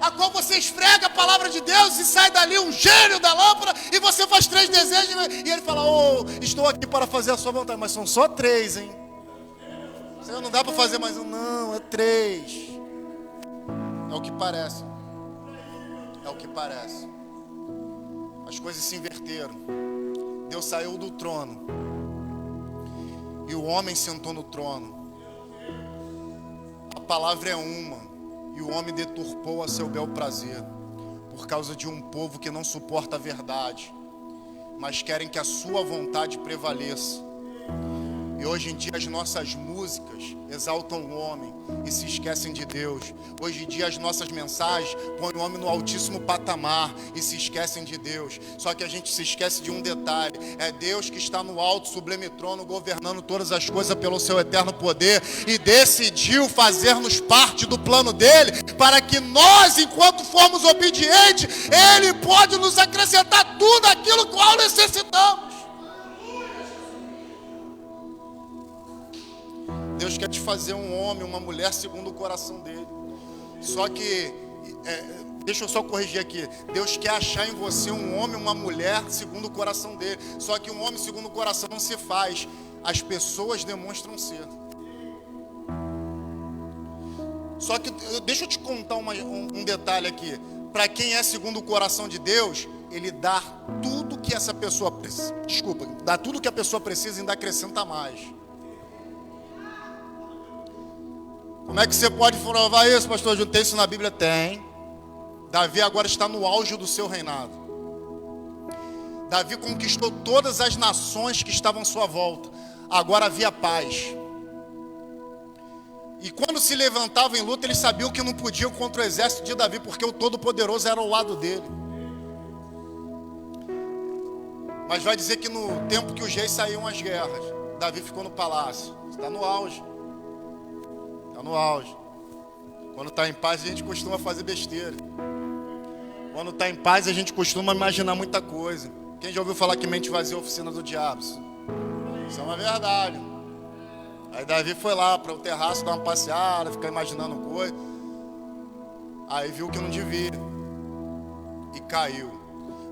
a qual você esfrega a palavra de Deus e sai dali um gênio da lâmpada, e você faz 3 desejos, e ele fala: oh, estou aqui para fazer a sua vontade. Mas são só 3, hein? Senhor, não dá para fazer mais um. Não, é 3. É o que parece. É o que parece. As coisas se inverteram. Deus saiu do trono e o homem sentou no trono. A palavra é uma, e o homem deturpou a seu bel prazer, por causa de um povo que não suporta a verdade, mas querem que a sua vontade prevaleça. E hoje em dia as nossas músicas exaltam o homem e se esquecem de Deus. Hoje em dia as nossas mensagens põem o homem no altíssimo patamar e se esquecem de Deus. Só que a gente se esquece de um detalhe: é Deus que está no alto sublime trono, governando todas as coisas pelo seu eterno poder, e decidiu fazer-nos parte do plano dele, para que nós, enquanto formos obedientes, ele pode nos acrescentar tudo aquilo que qual necessitamos. Deus quer te fazer um homem, uma mulher segundo o coração dele. Só que, deixa eu só corrigir aqui, Deus quer achar em você um homem, uma mulher segundo o coração dele. Só que um homem segundo o coração não se faz, as pessoas demonstram ser. Só que, deixa eu te contar um detalhe aqui. Para quem é segundo o coração de Deus, ele dá tudo que essa pessoa precisa. Dá tudo que a pessoa precisa e ainda acrescenta mais. Como é que você pode provar isso, pastor Júnior? Tem isso na Bíblia? Tem. Davi agora está no auge do seu reinado. Davi conquistou todas as nações que estavam à sua volta. Agora havia paz. E quando se levantava em luta, eles sabiam que não podiam contra o exército de Davi, porque o Todo-Poderoso era ao lado dele. Mas vai dizer que no tempo que os reis saíam às guerras, Davi ficou no palácio. Está no auge. Está no auge. Quando está em paz, a gente costuma fazer besteira. Quando está em paz, a gente costuma imaginar muita coisa. Quem já ouviu falar que mente vazia é a oficina do diabo? Isso é uma verdade. Aí Davi foi lá para o terraço dar uma passeada, ficar imaginando coisa. Aí viu que não devia e caiu.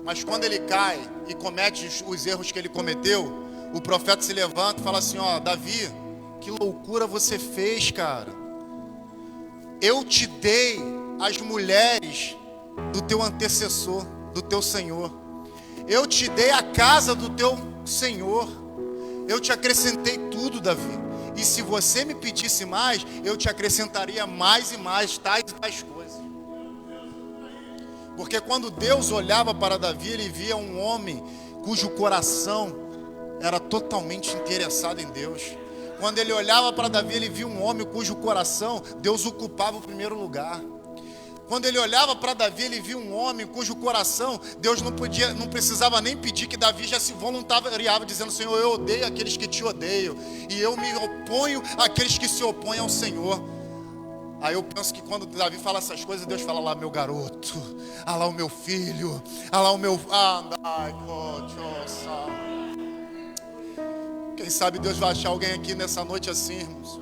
Mas quando ele cai e comete os erros que ele cometeu, o profeta se levanta e fala assim: ó, Davi, que loucura você fez, cara. Eu te dei as mulheres do teu antecessor, do teu Senhor. Eu te dei a casa do teu Senhor. Eu te acrescentei tudo, Davi. E se você me pedisse mais, eu te acrescentaria mais e mais, tais e tais coisas. Porque quando Deus olhava para Davi, ele via um homem cujo coração era totalmente interessado em Deus. Quando ele olhava para Davi, ele via um homem cujo coração Deus ocupava o primeiro lugar. Quando ele olhava para Davi, ele via um homem cujo coração Deus não precisava nem pedir, que Davi já se voluntariava, dizendo: Senhor, eu odeio aqueles que te odeiam, e eu me oponho àqueles que se opõem ao Senhor. Aí eu penso que quando Davi fala essas coisas, Deus fala: lá meu garoto, ah lá o meu filho, ah lá o meu... Quem sabe Deus vai achar alguém aqui nessa noite assim, irmãos.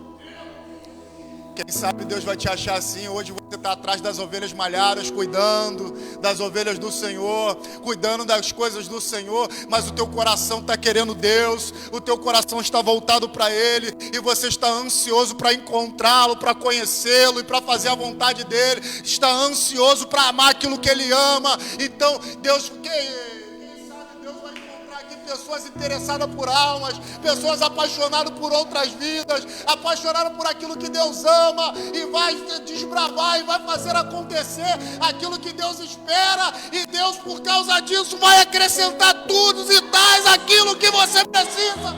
Quem sabe Deus vai te achar assim. Hoje você está atrás das ovelhas malhadas, cuidando das ovelhas do Senhor, cuidando das coisas do Senhor, mas o teu coração está querendo Deus, o teu coração está voltado para Ele, e você está ansioso para encontrá-lo, para conhecê-lo e para fazer a vontade dEle, está ansioso para amar aquilo que Ele ama. Então Deus, quem sabe Deus vai encontrar aqui pessoas interessadas por almas, pessoas apaixonadas por outras vidas, apaixonadas por aquilo que Deus ama, e vai desbravar e vai fazer acontecer aquilo que Deus espera, e Deus, por causa disso, vai acrescentar tudo e tais aquilo que você precisa.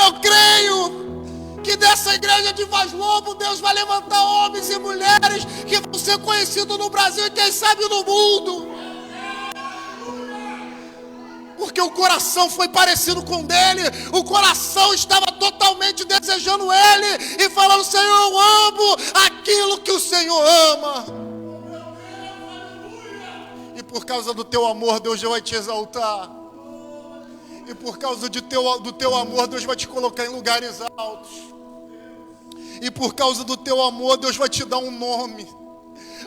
Eu creio que dessa igreja de Vaz Lobo, Deus vai levantar homens e mulheres que vão ser conhecidos no Brasil e quem sabe no mundo. Porque o coração foi parecido com o dele, o coração estava totalmente desejando ele e falando: Senhor, eu amo aquilo que o Senhor ama. E por causa do teu amor, Deus vai te exaltar. E por causa do teu amor, Deus vai te colocar em lugares altos. E por causa do teu amor, Deus vai te dar um nome.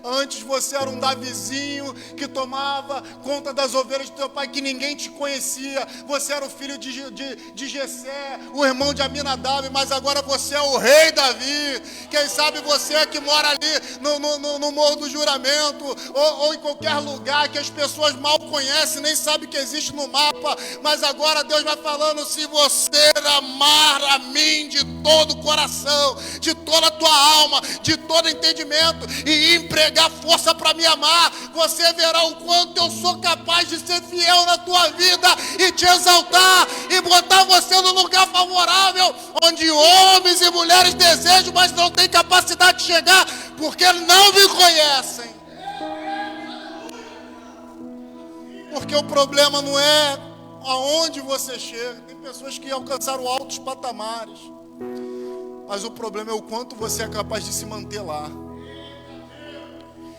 Antes você era um Davizinho que tomava conta das ovelhas do teu pai, que ninguém te conhecia. Você era o filho de Jessé, o irmão de Aminadab, mas agora você é o rei Davi. Quem sabe você é que mora ali no Morro do Juramento, ou em qualquer lugar que as pessoas mal conhecem, nem sabem que existe no mapa. Mas agora Deus vai falando: se você amar a mim de todo o coração, de toda a tua alma, de todo entendimento, e empregar força para me amar, você verá o quanto eu sou capaz de ser fiel na tua vida e te exaltar e botar você no lugar favorável, onde homens e mulheres desejam, mas não têm capacidade de chegar, porque não me conhecem. Porque o problema não é aonde você chega. Tem pessoas que alcançaram altos patamares, mas o problema é o quanto você é capaz de se manter lá.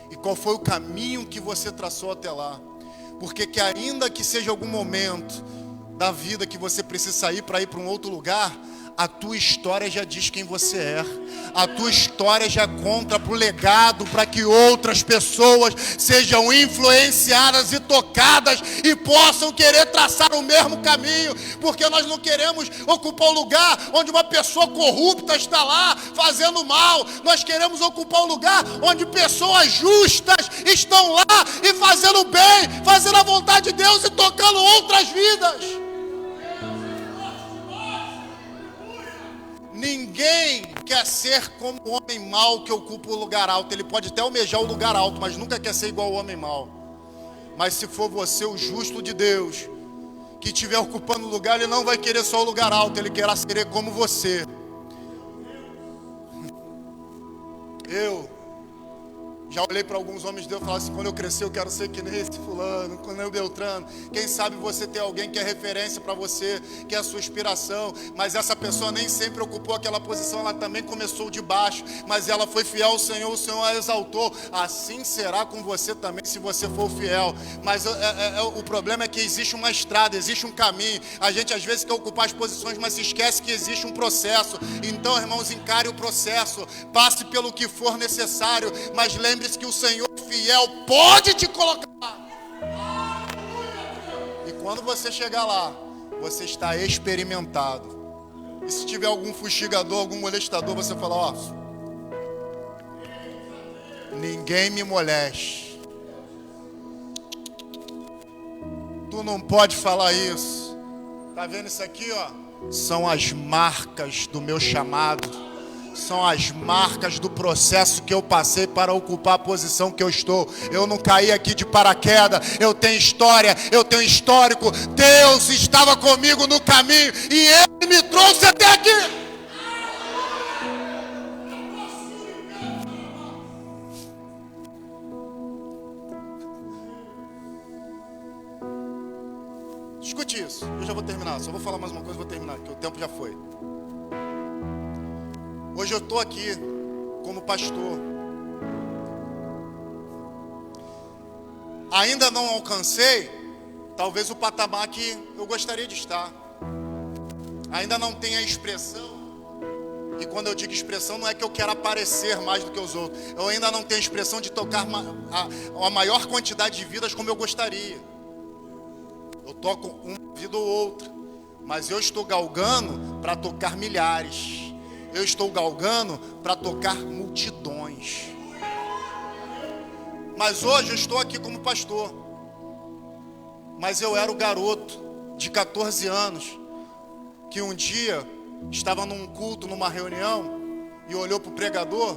E qual foi o caminho que você traçou até lá. Porque que ainda que seja algum momento da vida que você precisa sair para ir para um outro lugar, a tua história já diz quem você é. A tua história já conta para o legado, para que outras pessoas sejam influenciadas e tocadas e possam querer traçar o mesmo caminho. Porque nós não queremos ocupar um lugar onde uma pessoa corrupta está lá fazendo mal. Nós queremos ocupar um lugar onde pessoas justas estão lá e fazendo bem, fazendo a vontade de Deus e tocando outras vidas. Ninguém quer ser como o homem mau que ocupa o lugar alto. Ele pode até almejar o lugar alto, mas nunca quer ser igual ao homem mau. Mas se for você, o justo de Deus, que estiver ocupando o lugar, ele não vai querer só o lugar alto, ele querá ser como você. Eu já olhei para alguns homens de Deus e falei assim: quando eu crescer eu quero ser que nem esse fulano, quando eu Beltrano. Quem sabe você tem alguém que é referência para você, que é a sua inspiração, mas essa pessoa nem sempre ocupou aquela posição, ela também começou de baixo, mas ela foi fiel ao Senhor, o Senhor a exaltou. Assim será com você também, se você for fiel. Mas o problema é que existe uma estrada, existe um caminho. A gente às vezes quer ocupar as posições, mas se esquece que existe um processo. Então, irmãos, encare o processo, passe pelo que for necessário, mas lembre-se que o Senhor fiel pode te colocar. E quando você chegar lá, você está experimentado. E se tiver algum fustigador, algum molestador, você fala: ó, ninguém me moleste. Tu não pode falar isso. Tá vendo isso aqui, ó? São as marcas do meu chamado. São as marcas do processo que eu passei para ocupar a posição que eu estou. Eu não caí aqui de paraquedas. Eu tenho história, eu tenho histórico. Deus estava comigo no caminho e Ele me trouxe até aqui. Escute isso, eu já vou terminar. Só vou falar mais uma coisa e vou terminar, porque o tempo já foi. Hoje eu estou aqui como pastor. Ainda não alcancei, talvez, o patamar que eu gostaria de estar. Ainda não tenho a expressão. E quando eu digo expressão, não é que eu quero aparecer mais do que os outros. Eu ainda não tenho a expressão de tocar a maior quantidade de vidas como eu gostaria. Eu toco uma vida ou outra. Mas eu estou galgando para tocar milhares. Eu estou galgando para tocar multidões. Mas hoje eu estou aqui como pastor. Mas eu era o garoto de 14 anos que um dia estava num culto, numa reunião, e olhou para o pregador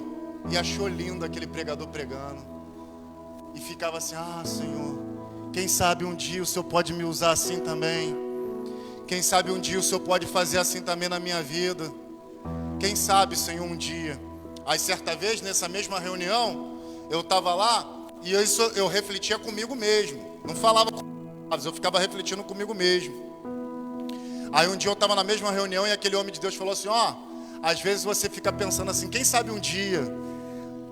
e achou lindo aquele pregador pregando. E ficava assim: ah, Senhor, quem sabe um dia o Senhor pode me usar assim também. Quem sabe um dia o Senhor pode fazer assim também na minha vida. Quem sabe, Senhor, um dia. Aí certa vez, nessa mesma reunião, eu estava lá e eu refletia comigo mesmo. Não falava com palavras, eu ficava refletindo comigo mesmo. Aí um dia eu estava na mesma reunião e aquele homem de Deus falou assim: ó, às vezes você fica pensando assim, quem sabe um dia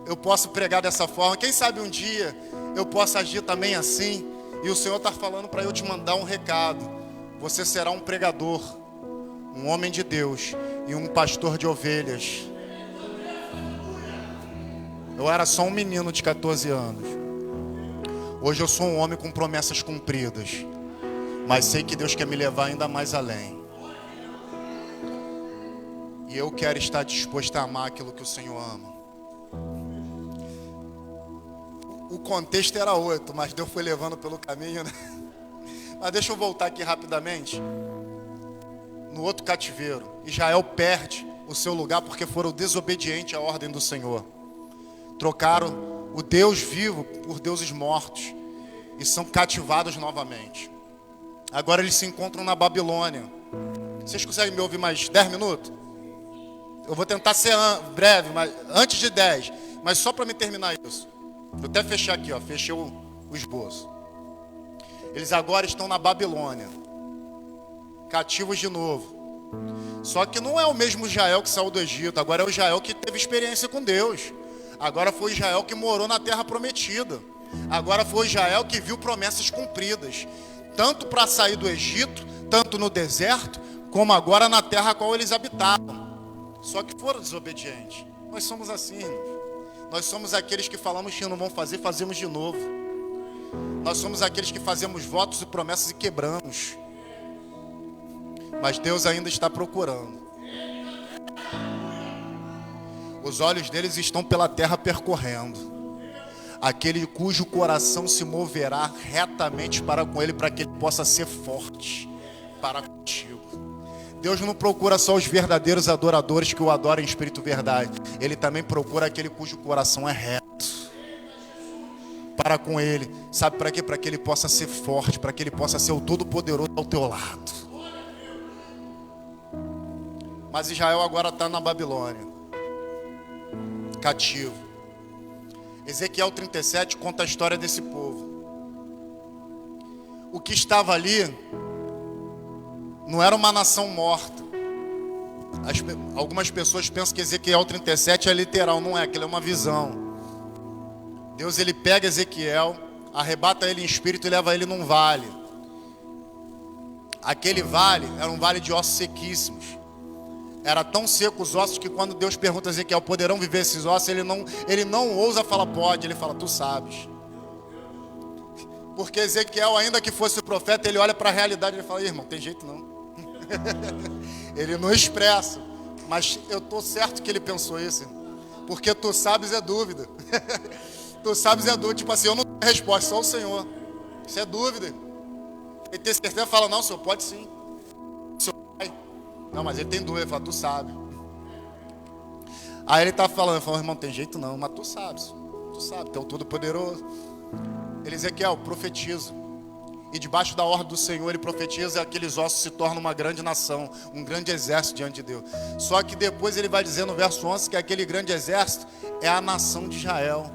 eu posso pregar dessa forma, quem sabe um dia eu posso agir também assim. E o Senhor está falando para eu te mandar um recado: você será um pregador, um homem de Deus e um pastor de ovelhas. Eu era só um menino de 14 anos. Hoje eu sou um homem com promessas cumpridas, mas sei que Deus quer me levar ainda mais além. E eu quero estar disposto a amar aquilo que o Senhor ama. O contexto era outro, mas Deus foi levando pelo caminho, né? Mas deixa eu voltar aqui rapidamente. No outro cativeiro, Israel perde o seu lugar porque foram desobedientes à ordem do Senhor. Trocaram o Deus vivo por deuses mortos e são cativados novamente. Agora eles se encontram na Babilônia. Vocês conseguem me ouvir mais 10 minutos? Eu vou tentar ser breve, mas antes de 10, mas só para me terminar isso. Vou até fechar aqui, ó, fechei o esboço. Eles agora estão na Babilônia, cativos de novo. Só que não é o mesmo Israel que saiu do Egito. Agora é o Israel que teve experiência com Deus. Agora foi Israel que morou na terra prometida. Agora foi Israel que viu promessas cumpridas, tanto para sair do Egito, tanto no deserto, como agora na terra a qual eles habitavam. Só que foram desobedientes. Nós somos assim, irmãos. Nós somos aqueles que falamos que não vão fazer, fazemos de novo. Nós somos aqueles que fazemos votos e promessas e quebramos. Mas Deus ainda está procurando. Os olhos deles estão pela terra percorrendo. Aquele cujo coração se moverá retamente para com ele, para que ele possa ser forte para contigo. Deus não procura só os verdadeiros adoradores que o adoram em espírito e verdade. Ele também procura aquele cujo coração é reto para com ele. Sabe para quê? Para que ele possa ser forte, para que ele possa ser o Todo-Poderoso ao teu lado. Mas Israel agora está na Babilônia, cativo. Ezequiel 37 conta a história desse povo. O que estava ali não era uma nação morta. Algumas pessoas pensam que Ezequiel 37 é literal. Não é, aquilo é uma visão. Deus, ele pega Ezequiel, arrebata ele em espírito e leva ele num vale. Aquele vale era um vale de ossos sequíssimos. Era tão seco os ossos que quando Deus pergunta a Ezequiel, poderão viver esses ossos? Ele não ousa falar pode, ele fala, tu sabes. Porque Ezequiel, ainda que fosse o profeta, ele olha para a realidade e ele fala, irmão, tem jeito não. Ele não expressa, mas eu estou certo que ele pensou isso, irmão. Porque tu sabes é dúvida. Tu sabes é dúvida, tipo assim, eu não tenho resposta, só o Senhor. Isso é dúvida. Ele tem certeza, fala, não, Senhor, pode sim. Não, mas ele tem dúvida, ele fala, tu sabe. Aí ele está falando, irmão, tem jeito não, mas tu sabe, tu é o Todo-Poderoso. Ezequiel, profetiza. E debaixo da ordem do Senhor, ele profetiza, aqueles ossos se tornam uma grande nação, um grande exército diante de Deus. Só que depois ele vai dizer no verso 11 que aquele grande exército é a nação de Israel,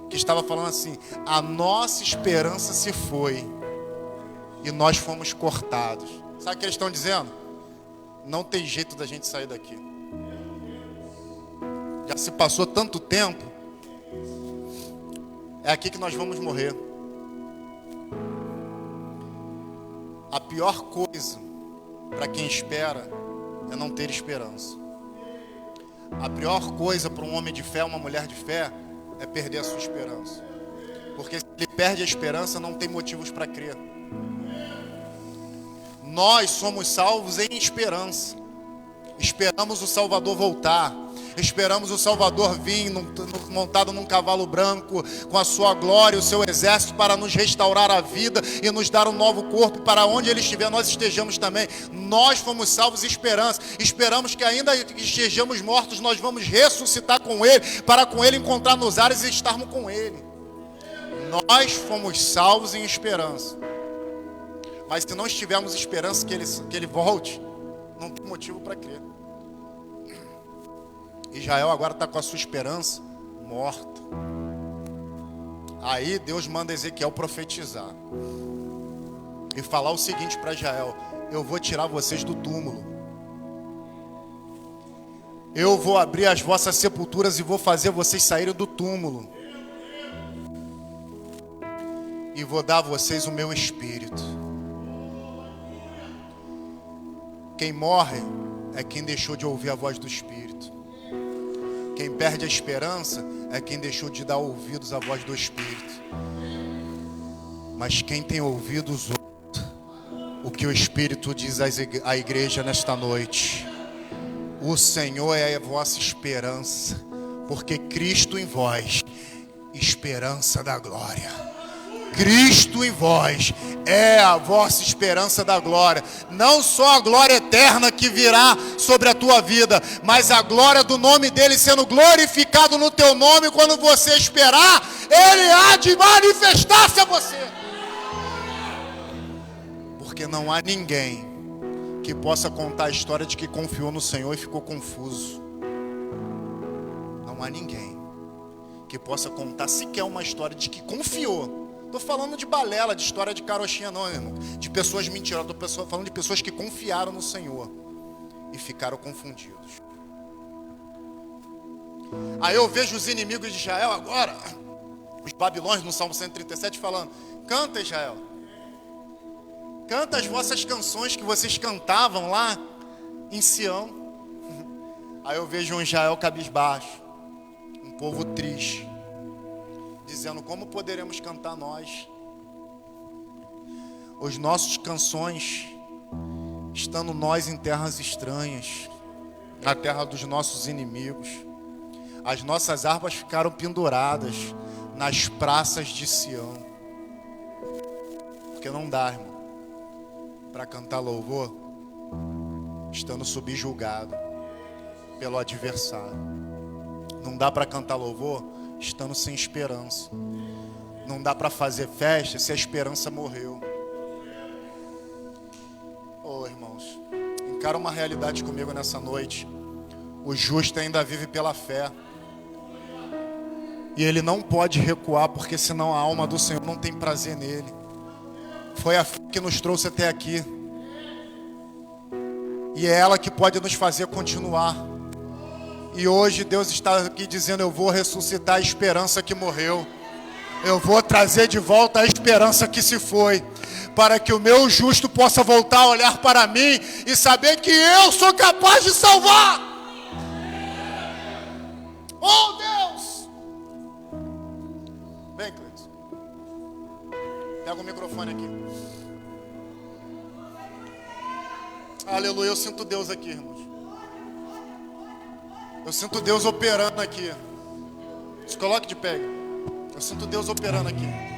que estava falando assim, a nossa esperança se foi e nós fomos cortados. Sabe o que eles estão dizendo? Não tem jeito da gente sair daqui. Já se passou tanto tempo. É aqui que nós vamos morrer. A pior coisa para quem espera é não ter esperança. A pior coisa para um homem de fé, uma mulher de fé, é perder a sua esperança. Porque se ele perde a esperança, não tem motivos para crer. Nós somos salvos em esperança. Esperamos o Salvador voltar. Esperamos o Salvador vir montado num cavalo branco, com a sua glória, o seu exército, para nos restaurar a vida e nos dar um novo corpo, para onde Ele estiver, nós estejamos também. Nós fomos salvos em esperança. Esperamos que ainda que estejamos mortos, nós vamos ressuscitar com Ele, para com Ele encontrar nos ares e estarmos com Ele. Nós fomos salvos em esperança. Mas se não estivermos esperança que Ele volte, não tem motivo para crer. Israel agora está com a sua esperança morta. Aí Deus manda Ezequiel profetizar e falar o seguinte para Israel: eu vou tirar vocês do túmulo, eu vou abrir as vossas sepulturas e vou fazer vocês saírem do túmulo, e vou dar a vocês o meu espírito. Quem morre é quem deixou de ouvir a voz do Espírito. Quem perde a esperança é quem deixou de dar ouvidos à voz do Espírito. Mas quem tem ouvidos ouve o que o Espírito diz à igreja nesta noite. O Senhor é a vossa esperança, porque Cristo em vós, esperança da glória. Cristo em vós é a vossa esperança da glória. Não só a glória eterna que virá sobre a tua vida, mas a glória do nome dele sendo glorificado no teu nome. Quando você esperar, ele há de manifestar-se a você. Porque não há ninguém que possa contar a história de que confiou no Senhor e ficou confuso. Não há ninguém que possa contar sequer uma história de que confiou. Estou falando de balela, de história de carochinha não, irmão. De pessoas mentirosas. Estou falando de pessoas que confiaram no Senhor e ficaram confundidos. Aí eu vejo os inimigos de Israel agora, os babilônios no Salmo 137 falando: canta, Israel, canta as vossas canções que vocês cantavam lá em Sião. Aí eu vejo um Israel cabisbaixo, um povo triste, dizendo: como poderemos cantar nós? Os nossos canções, estando nós em terras estranhas, na terra dos nossos inimigos, as nossas harpas ficaram penduradas nas praças de Sião. Porque não dá, irmão, para cantar louvor estando subjugado pelo adversário. Não dá para cantar louvor estando sem esperança. Não dá para fazer festa se a esperança morreu. Irmãos, encara uma realidade comigo nessa noite. O justo ainda vive pela fé, e ele não pode recuar, porque senão a alma do Senhor não tem prazer nele. Foi a fé que nos trouxe até aqui, e é ela que pode nos fazer continuar. E hoje Deus está aqui dizendo: eu vou ressuscitar a esperança que morreu. Eu vou trazer de volta a esperança que se foi, para que o meu justo possa voltar a olhar para mim e saber que eu sou capaz de salvar. Oh Deus! Vem, Cleiton. Pega o microfone aqui. Aleluia, eu sinto Deus aqui, irmãos. Eu sinto Deus operando aqui. Se coloque de pé. Eu sinto Deus operando aqui.